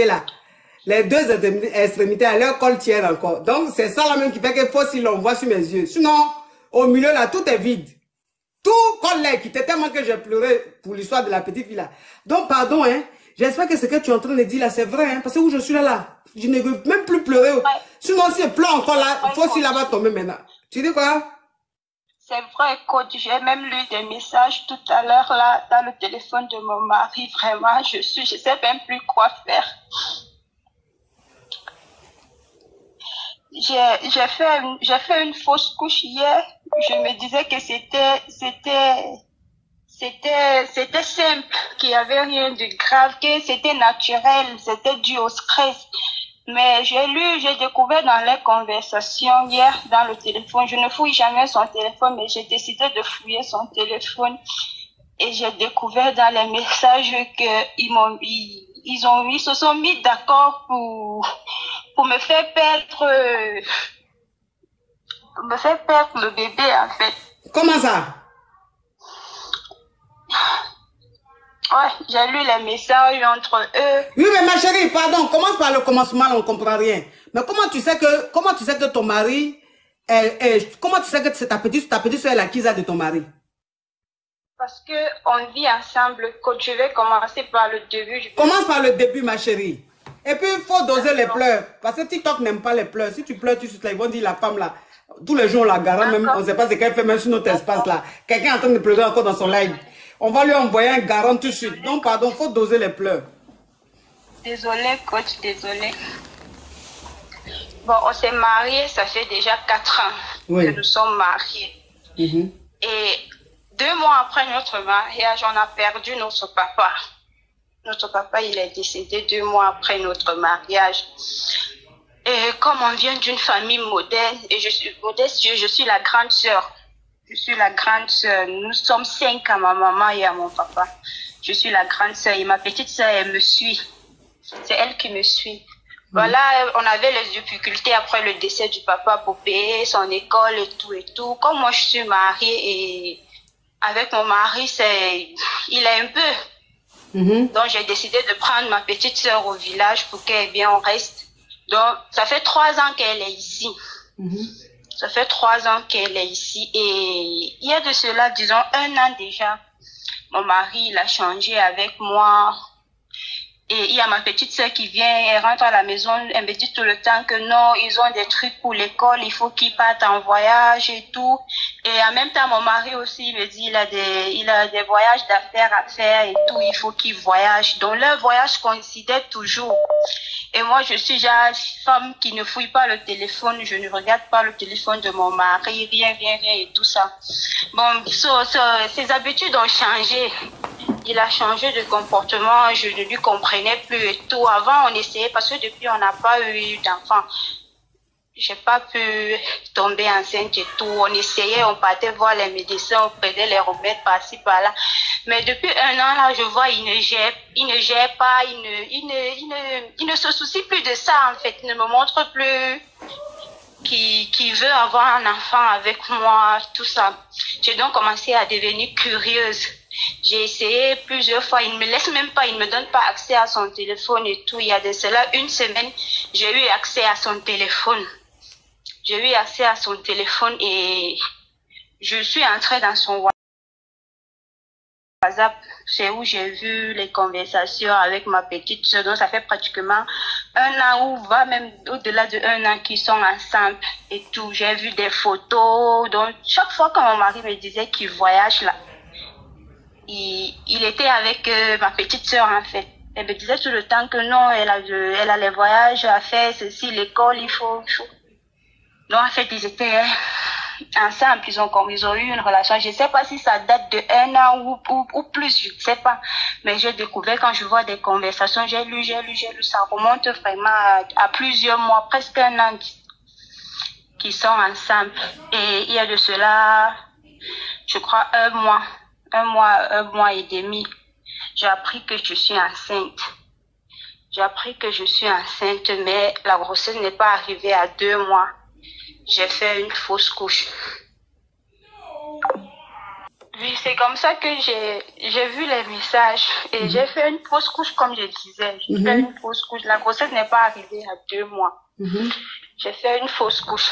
là. Les deux extrémités, à leur col tiennent encore. Donc, c'est ça là même qui fait qu'il faut si l'on voit sur mes yeux. Sinon, au milieu là, tout est vide. Tout colle l'air, qui était tellement que j'ai pleuré pour l'histoire de la petite fille là. Donc, pardon, hein. J'espère que ce que tu es en train de dire là, c'est vrai, hein. Parce que où je suis là, je ne veux même plus pleurer. Ouais. Sinon, si je pleure encore là, il faut si là-bas tomber maintenant. Tu dis quoi? C'est vrai, coach. J'ai même lu des messages tout à l'heure là, dans le téléphone de mon mari. Vraiment, je sais même plus quoi faire. J'ai fait une fausse couche hier. Je me disais que c'était simple, qu'il n'y avait rien de grave, que c'était naturel, c'était dû au stress. Mais j'ai découvert dans les conversations hier dans le téléphone. Je ne fouille jamais son téléphone, mais j'ai décidé de fouiller son téléphone. Et j'ai découvert dans les messages ils se sont mis d'accord pour me faire perdre le bébé, en fait. Comment ça? Ouais, j'ai lu les messages entre eux. Oui, mais ma chérie, pardon, commence par le commencement, on ne comprend rien. Mais comment tu sais que ton mari, comment tu sais que c'est ta petite soeur la qui a de ton mari? Parce que on vit ensemble, coach. Je vais commencer par le début. Commence par le début, ma chérie. Et puis, il faut doser les pleurs. Parce que TikTok n'aime pas les pleurs. Si tu pleures tout de suite, là, ils vont dire la femme là. Tous les jours, on la garde, même, on ne sait pas ce qu'elle fait, même sur notre espace là. Quelqu'un est en train de pleurer encore dans son live. On va lui envoyer un garant tout de suite. Donc, pardon, il faut doser les pleurs. Désolée, coach, désolée. Bon, on s'est mariés, ça fait déjà 4 ans que nous sommes mariés. Et 2 mois après notre mariage, on a perdu notre papa. Notre papa, il est décédé 2 mois après notre mariage. Et comme on vient d'une famille moderne, et je suis la grande sœur. Je suis la grande sœur. Nous sommes 5 à ma maman et à mon papa. Je suis la grande sœur et ma petite sœur, elle me suit. C'est elle qui me suit. Voilà, on avait les difficultés après le décès du papa pour payer son école et tout. Comme moi, je suis mariée et avec mon mari, il est un peu. Donc, j'ai décidé de prendre ma petite sœur au village pour qu'elle vienne, on reste. Donc, ça fait 3 ans qu'elle est ici. Ça fait 3 ans qu'elle est ici. Et il y a de cela, disons, 1 an déjà, mon mari, il a changé avec moi. Et il y a ma petite sœur qui vient, elle rentre à la maison, elle me dit tout le temps que non, ils ont des trucs pour l'école, il faut qu'ils partent en voyage et tout. Et en même temps, mon mari aussi, il me dit, il a des voyages d'affaires à faire et tout, il faut qu'il voyage. Donc leur voyage coïncidait toujours. Et moi, je suis déjà une femme qui ne fouille pas le téléphone, je ne regarde pas le téléphone de mon mari, rien et tout ça. Bon, ses habitudes ont changé. Il a changé de comportement, je ne lui comprenais plus et tout. Avant, on essayait, parce que depuis, on n'a pas eu d'enfant. J'ai pas pu tomber enceinte et tout. On essayait, on partait voir les médecins, on prenait les remèdes par-ci, par-là. Mais depuis 1 an, là, je vois, il ne gère pas, il ne se soucie plus de ça, en fait. Il ne me montre plus qui veut avoir un enfant avec moi, tout ça. J'ai donc commencé à devenir curieuse. J'ai essayé plusieurs fois, il ne me laisse même pas, il ne me donne pas accès à son téléphone et tout. Il y a de cela 1 semaine, j'ai eu accès à son téléphone. J'ai eu accès à son téléphone et je suis entrée dans son WhatsApp. C'est où j'ai vu les conversations avec ma petite soeur. Donc ça fait pratiquement 1 an ou va même au-delà de 1 an qu'ils sont ensemble et tout. J'ai vu des photos. Donc chaque fois que mon mari me disait qu'il voyage là, il était avec ma petite soeur en fait. Elle me disait tout le temps que non, elle a les voyages à faire, ceci, l'école, il faut. Donc en fait, ils étaient ensemble, ils ont eu une relation. Je ne sais pas si ça date de 1 an ou plus, je ne sais pas. Mais j'ai découvert quand je vois des conversations, j'ai lu, ça remonte vraiment à plusieurs mois, presque 1 an qu'ils sont ensemble. Et il y a de cela, je crois, 1 mois et demi, j'ai appris que je suis enceinte. Mais la grossesse n'est pas arrivée à 2 mois. J'ai fait une fausse couche. Oui, c'est comme ça que j'ai vu les messages et j'ai fait une fausse couche comme je disais. J'ai fait une fausse couche. La grossesse n'est pas arrivée à 2 mois. J'ai fait une fausse couche.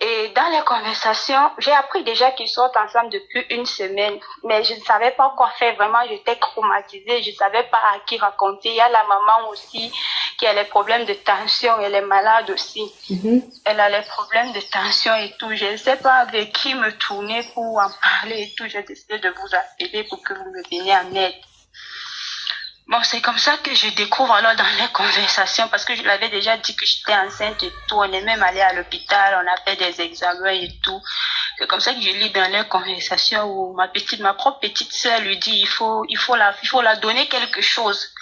Et dans les conversations, j'ai appris déjà qu'ils sortent ensemble depuis 1 semaine. Mais je ne savais pas quoi faire. Vraiment, j'étais traumatisée. Je ne savais pas à qui raconter. Il y a la maman aussi qui a les problèmes de tension. Elle est malade aussi. Elle a les problèmes de tension et tout. Je ne sais pas avec qui me tourner pour en parler et tout. J'ai décidé de vous appeler pour que vous me veniez en aide. Bon, c'est comme ça que je découvre alors dans les conversations, parce que je l'avais déjà dit que j'étais enceinte et tout. On est même allé à l'hôpital, on a fait des examens et tout. C'est comme ça que je lis dans les conversations où ma propre petite sœur lui dit il faut la donner quelque chose.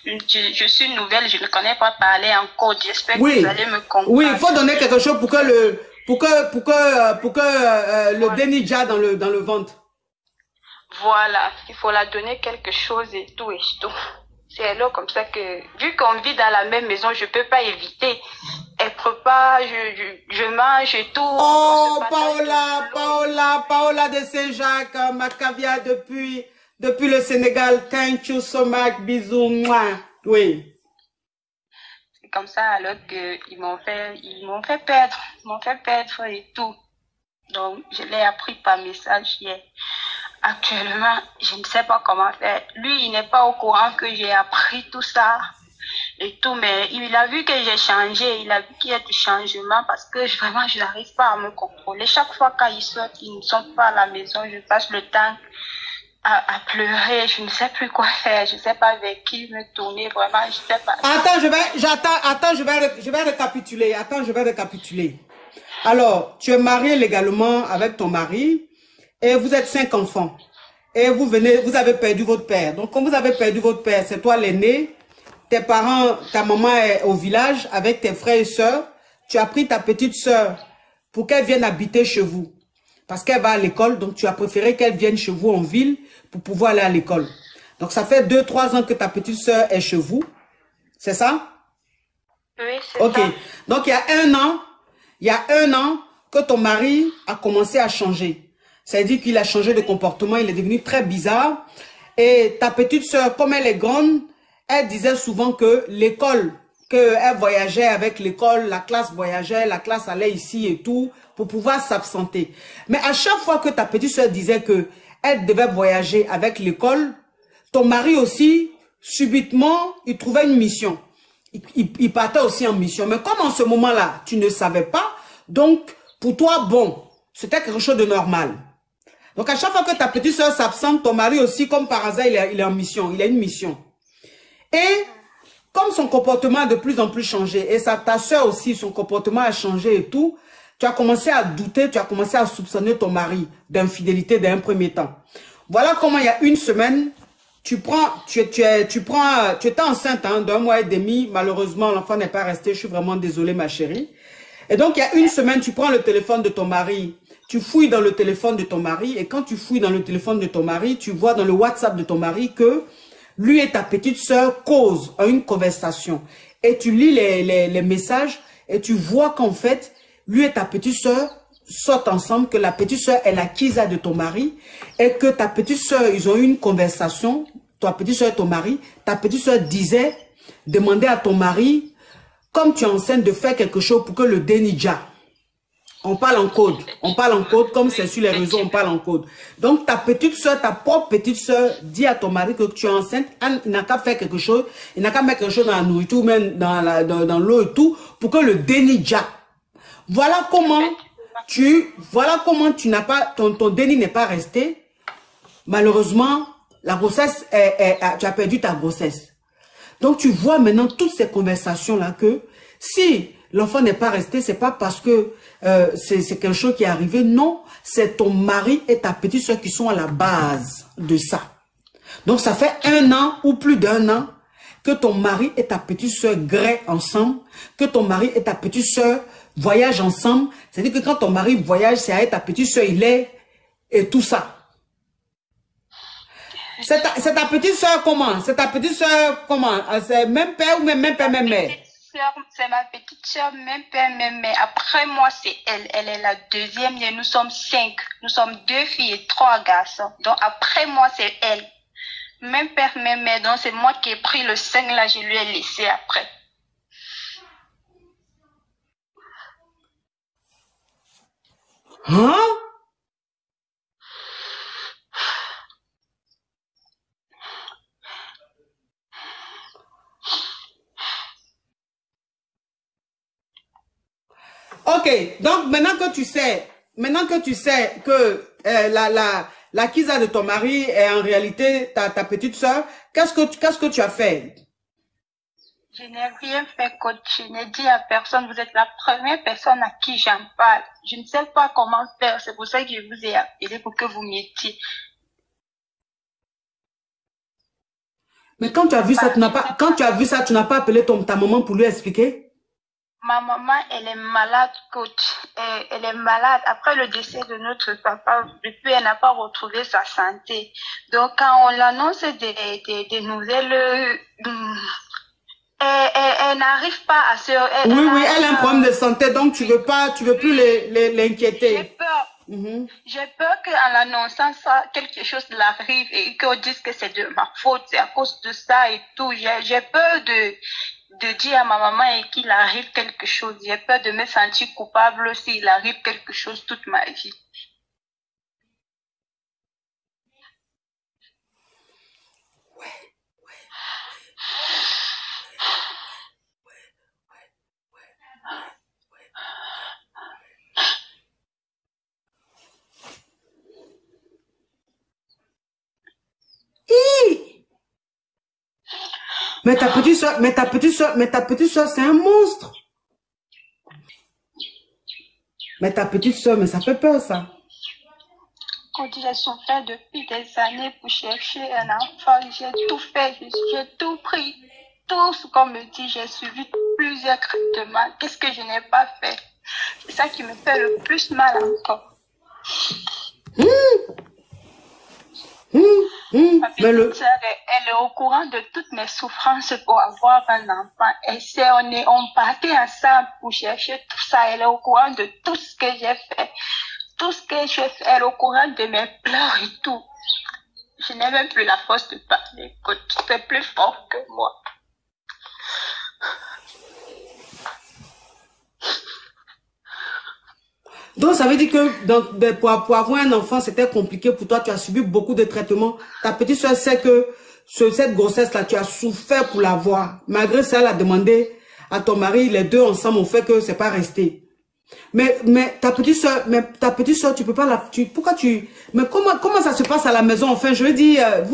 Je suis nouvelle, je ne connais pas parler en code. J'espère que vous allez me comprendre. Oui, il faut donner quelque chose pour que le dénija dans le ventre. Voilà, il faut la donner quelque chose et tout. C'est alors comme ça que, vu qu'on vit dans la même maison, je peux pas éviter. Elle prépare, je mange et tout. Oh, Paola de Saint-Jacques, Macavia depuis le Sénégal. Thank you so much, bisous, moi. Oui. C'est comme ça alors que ils m'ont fait perdre et tout. Donc, je l'ai appris par message hier. Actuellement, je ne sais pas comment faire. Lui, il n'est pas au courant que j'ai appris tout ça et tout, mais il a vu que j'ai changé, il a vu qu'il y a du changement parce que vraiment, je n'arrive pas à me contrôler. Chaque fois quand ils sortent, ils ne sont pas à la maison, je passe le temps à pleurer, je ne sais plus quoi faire, je ne sais pas avec qui me tourner, vraiment, je ne sais pas. Attends, je vais récapituler. Attends, je vais récapituler. Alors, tu es marié légalement avec ton mari. Et vous êtes 5 enfants. Et vous avez perdu votre père. Donc, quand vous avez perdu votre père, c'est toi l'aîné. Tes parents, ta maman est au village avec tes frères et sœurs. Tu as pris ta petite sœur pour qu'elle vienne habiter chez vous. Parce qu'elle va à l'école. Donc, tu as préféré qu'elle vienne chez vous en ville pour pouvoir aller à l'école. Donc, ça fait 2-3 ans que ta petite sœur est chez vous. C'est ça? Oui, c'est ça. Ok. Donc, il y a un an que ton mari a commencé à changer. Ça veut dire qu'il a changé de comportement, il est devenu très bizarre. Et ta petite sœur, comme elle est grande, elle disait souvent que l'école, qu'elle voyageait avec l'école, la classe voyageait, la classe allait ici et tout, pour pouvoir s'absenter. Mais à chaque fois que ta petite sœur disait que elle devait voyager avec l'école, ton mari aussi, subitement, il trouvait une mission. Il partait aussi en mission. Mais comme en ce moment-là, tu ne savais pas, donc pour toi, bon, c'était quelque chose de normal. Donc, à chaque fois que ta petite soeur s'absente, ton mari aussi, comme par hasard, il est en mission. Il a une mission. Et comme son comportement a de plus en plus changé, et ta soeur aussi, son comportement a changé et tout, tu as commencé à douter, tu as commencé à soupçonner ton mari d'infidélité d'un premier temps. Voilà comment il y a 1 semaine, tu étais enceinte d'1 mois et demi. Malheureusement, l'enfant n'est pas resté. Je suis vraiment désolée, ma chérie. Et donc, il y a 1 semaine, tu prends le téléphone de ton mari. Tu fouilles dans le téléphone de ton mari et quand tu fouilles dans le téléphone de ton mari, tu vois dans le WhatsApp de ton mari que lui et ta petite sœur causent une conversation. Et tu lis les messages et tu vois qu'en fait, lui et ta petite sœur sortent ensemble, que la petite sœur est la Kisa de ton mari et que ta petite sœur, ils ont eu une conversation, ta petite sœur et ton mari, ta petite sœur demandait à ton mari, comme tu es enceinte, de faire quelque chose pour que le dénija. On parle en code, comme c'est sur les réseaux, on parle en code. Donc, ta petite soeur, ta propre petite soeur, dit à ton mari que tu es enceinte, il n'a qu'à faire quelque chose, il n'a qu'à mettre quelque chose dans la nourriture, même dans l'eau et tout, pour que le dénija. Voilà comment tu n'as pas, ton déni n'est pas resté. Malheureusement, la grossesse, tu as perdu ta grossesse. Donc, tu vois maintenant toutes ces conversations-là que si l'enfant n'est pas resté, c'est pas parce que c'est quelque chose qui est arrivé. Non, c'est ton mari et ta petite soeur qui sont à la base de ça. Donc, ça fait 1 an ou plus d'1 an que ton mari et ta petite soeur graient ensemble, que ton mari et ta petite soeur voyagent ensemble. C'est-à-dire que quand ton mari voyage, c'est avec ta petite soeur, il est et tout ça. C'est ta petite soeur comment? C'est ta petite soeur comment? C'est même père ou même père, même mère? soeur, c'est ma petite soeur, même père, même mère. Après moi, c'est elle. Elle est la deuxième et nous sommes 5. Nous sommes 2 filles et 3 garçons. Donc après moi, c'est elle. Même père, même mère. Donc c'est moi qui ai pris le sein là, je lui ai laissé après. Hein? Ok, donc maintenant que tu sais que la Kisa de ton mari est en réalité ta petite soeur, qu'est-ce que tu as fait? Je n'ai rien fait, coach. Je n'ai dit à personne. Vous êtes la première personne à qui j'en parle. Je ne sais pas comment faire. C'est pour ça que je vous ai appelé pour que vous m'aidiez. Mais quand tu as vu ça, tu n'as pas appelé ta maman pour lui expliquer? Ma maman, elle est malade, coach. Elle est malade. Après le décès de notre papa, depuis, elle n'a pas retrouvé sa santé. Donc, quand on l'annonce des nouvelles, elle n'arrive pas à se... Oui, elle a un problème de santé, donc tu veux plus l'inquiéter. J'ai peur. J'ai peur qu'en annonçant ça, quelque chose l'arrive et qu'on dise que c'est de ma faute, c'est à cause de ça et tout. J'ai peur de dire à ma maman et qu'il arrive quelque chose. J'ai peur de me sentir coupable s'il arrive quelque chose toute ma vie. Mais ta petite soeur, c'est un monstre. Mais ta petite soeur, mais ça fait peur, ça. Quand j'ai souffert depuis des années pour chercher un enfant, j'ai tout fait, j'ai tout pris. Tout ce qu'on me dit, j'ai suivi plusieurs traitements. Qu'est-ce que je n'ai pas fait? C'est ça qui me fait le plus mal encore. Ma petite sœur, elle est au courant de toutes mes souffrances pour avoir un enfant. Et on partait ensemble pour chercher tout ça. Elle est au courant de tout ce que j'ai fait. Tout ce que j'ai fait, elle est au courant de mes pleurs et tout. Je n'ai même plus la force de parler. C'est plus fort que moi. Donc, ça veut dire que pour avoir un enfant, c'était compliqué pour toi. Tu as subi beaucoup de traitements. Ta petite soeur sait que cette grossesse-là, tu as souffert pour l'avoir. Malgré ça, elle a demandé à ton mari, les deux ensemble ont fait que c'est pas resté. Mais ta petite soeur, tu peux pas mais comment ça se passe à la maison? Enfin, je veux dire,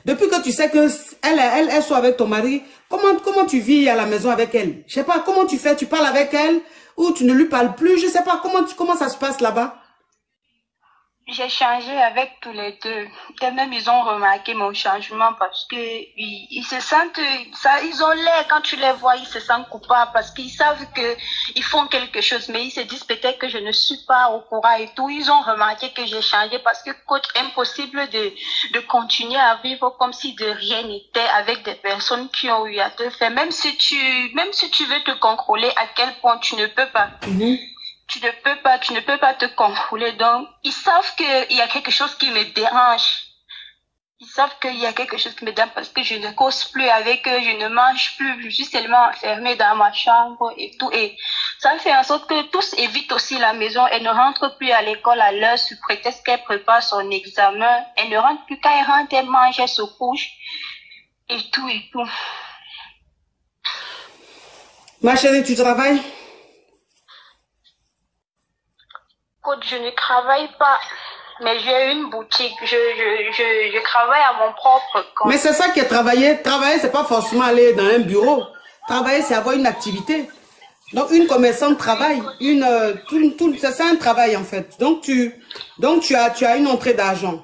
depuis que tu sais que elle soit avec ton mari, comment tu vis à la maison avec elle? Je sais pas, comment tu fais? Tu parles avec elle ou tu ne lui parles plus? Je sais pas, comment ça se passe là-bas? J'ai changé avec tous les deux. Et même ils ont remarqué mon changement parce que ils se sentent, ils ont l'air, quand tu les vois, ils se sentent coupables parce qu'ils savent que ils font quelque chose, mais ils se disent peut-être que je ne suis pas au courant et tout. Ils ont remarqué que j'ai changé parce que coach, impossible de continuer à vivre comme si de rien n'était avec des personnes qui ont eu à te faire. Même si tu veux te contrôler, à quel point tu ne peux pas. Tu ne peux pas te contrôler. Donc, ils savent qu'il y a quelque chose qui me dérange. Ils savent qu'il y a quelque chose qui me dérange parce que je ne cause plus avec eux, je ne mange plus, je suis seulement enfermée dans ma chambre et tout. Et ça fait en sorte que tous évitent aussi la maison. Elle ne rentre plus à l'école à l'heure sous prétexte qu'elle prépare son examen. Elle ne rentre plus quand elle rentre, elle mange, elle se couche et tout et tout. Ma chérie, tu travailles? Écoute, je ne travaille pas, mais j'ai une boutique. Je travaille à mon propre compte. Mais c'est ça qui est travailler. Travailler, c'est pas forcément aller dans un bureau. Travailler, c'est avoir une activité. Donc, une commerçante travaille. C'est ça un travail, en fait. Donc, tu as une entrée d'argent.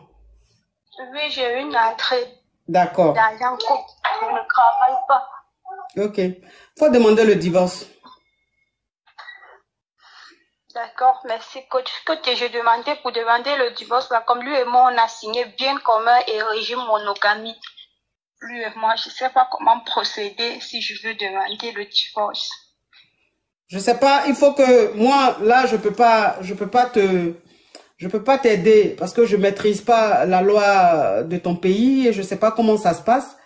Oui, j'ai une entrée. D'accord. D'argent, je ne travaille pas. Ok. Faut demander le divorce. D'accord, merci coach. Coach, j'ai demandé pour demander le divorce, là, comme lui et moi, on a signé bien commun et régime monogamie. lui et moi. Je ne sais pas comment procéder si je veux demander le divorce. Je sais pas, il faut que moi là je peux pas t'aider parce que je maîtrise pas la loi de ton pays et je sais pas comment ça se passe.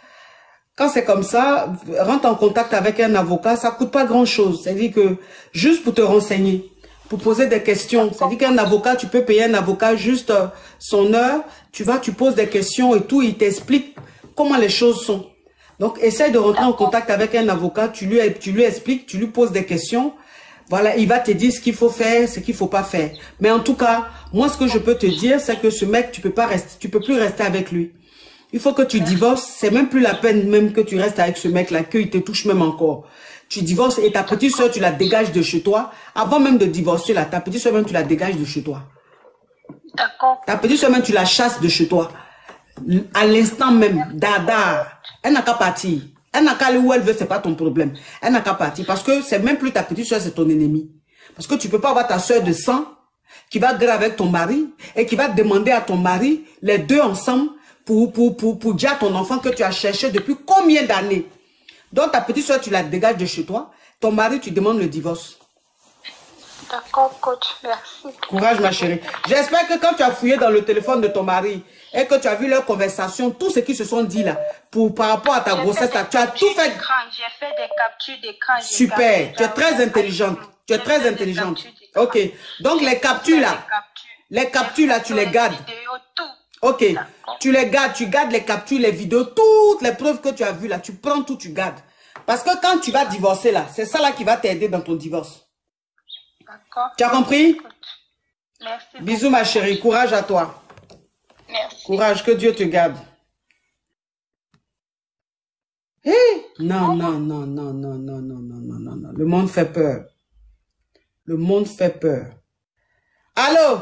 Quand c'est comme ça, rentre en contact avec un avocat, ça coûte pas grand-chose. C'est-à-dire que juste pour te renseigner, pour poser des questions. C'est-à-dire qu'un avocat, tu peux payer un avocat juste son heure, tu poses des questions et tout, il t'explique comment les choses sont. Donc, essaye de rentrer en contact avec un avocat, tu lui expliques, tu lui poses des questions. Voilà, il va te dire ce qu'il faut faire, ce qu'il faut pas faire. Mais en tout cas, moi, ce que je peux te dire, c'est que ce mec, tu peux plus rester avec lui. Il faut que tu divorces. C'est même plus la peine même que tu restes avec ce mec-là, qu'il te touche même encore. Tu divorces et ta petite soeur, tu la dégages de chez toi. Avant même de divorcer, là, ta petite soeur même, tu la dégages de chez toi. D'accord. Ta petite soeur même, tu la chasses de chez toi. À l'instant même, dada, elle n'a qu'à partir. Elle n'a qu'à aller où elle veut, c'est pas ton problème. Elle n'a qu'à partir parce que c'est même plus ta petite soeur, c'est ton ennemi. Parce que tu peux pas avoir ta soeur de sang qui va gueuler avec ton mari et qui va demander à ton mari, les deux ensemble, pour dire à ton enfant que tu as cherché depuis combien d'années. Donc ta petite soeur, tu la dégages de chez toi. Ton mari, tu demandes le divorce. D'accord, coach, merci. Courage, ma chérie. J'espère que quand tu as fouillé dans le téléphone de ton mari et que tu as vu leur conversation, tout ce qu'ils se sont dit là, par rapport à ta grossesse, tu as tout fait. J'ai fait des captures d'écran. Super, tu es très intelligente. Tu es très intelligente. Ok, donc les captures là, tu les gardes. Ok, tu les gardes, tu gardes les captures, les vidéos, toutes les preuves que tu as vues là, tu prends tout, tu gardes. Parce que quand tu vas divorcer là, c'est ça là qui va t'aider dans ton divorce. D'accord. Tu as compris? Merci. Bisous ma chérie, courage à toi. Merci. Courage, que Dieu te garde. Hey! Non, non, non, non, non, non, non, non, non, non, non. Le monde fait peur. Le monde fait peur. Allô?